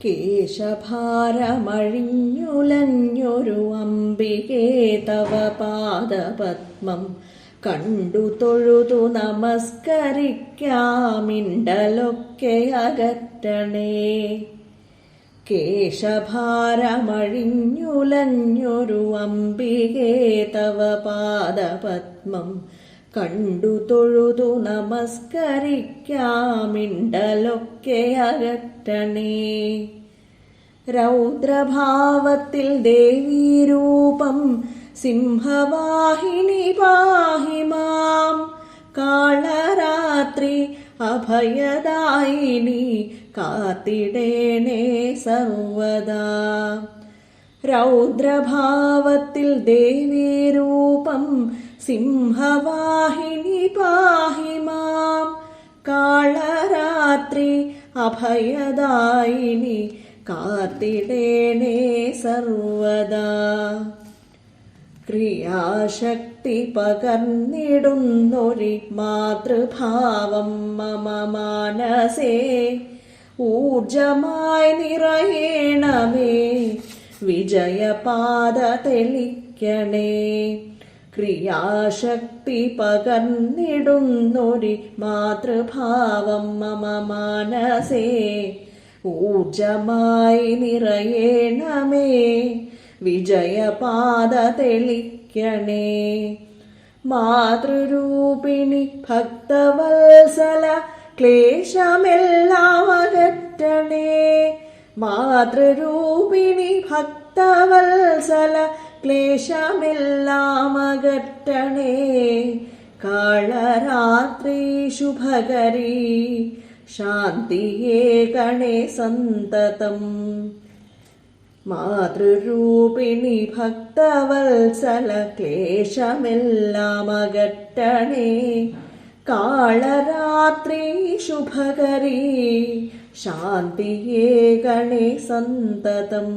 കേശഭാരമഴിഞ്ഞുലഞ്ഞൊരു അംബികേ തവ പാദപത്മം കണ്ടു തൊഴുതു നമസ്കരിക്കാമിണ്ടലൊക്കെ അകറ്റണേ. കേശഭാരമഴിഞ്ഞുലഞ്ഞൊരു അംബികേ തവ പാദപത്മം കണ്ടു തൊഴുതു നമസ്കരിക്കാമിണ്ടലൊക്കെ അകറ്റണേ. രൗദ്രഭാവത്തിൽ ദേവീരൂപം സിംഹവാഹിനി പാഹി മാം. കാളരാത്രി അഭയദായിനി കാത്തിടേണേ സർവദാ. രൗദ്രഭാവത്തിൽ ദേവീരൂപം സിംഹവാഹിനി പാഹി മാം. കാളരാത്രി അഭയദായിനി കാത്തിടേണേ സർവദാ. ക്രിയാശക്തി പകർന്നിടുന്നൊരി മാതൃഭാവം മമ മാനസേ ഊർജമായി നിറയേണമേ. വിജയപാത തെളിക്കണേ. ക്രിയാശക്തി പകർന്നിടുന്നൊരി മാതൃഭാവം മമ മാനസേ ഊർജമായി നിറയേണമേ. വിജയപാത തെളിക്കണേ. മാതൃരൂപിണി ഭക്തവത്സല ക്ലേശമെല്ലാം അകറ്റണേ. മാതൃരൂപിണി ഭക്തവത്സല ക്ലേശമെല്ലാം അകറ്റണേ. കാളരാത്രി ശുഭകരീ ശാന്തിയേകണേ സന്തതം. മാതൃരൂപിണി ഭക്തവത്സല ക്ലേശമെല്ലാം അകറ്റണേ. കാളരാത്രി ശുഭകരീ ശാന്തിയേകണേ സന്തതം.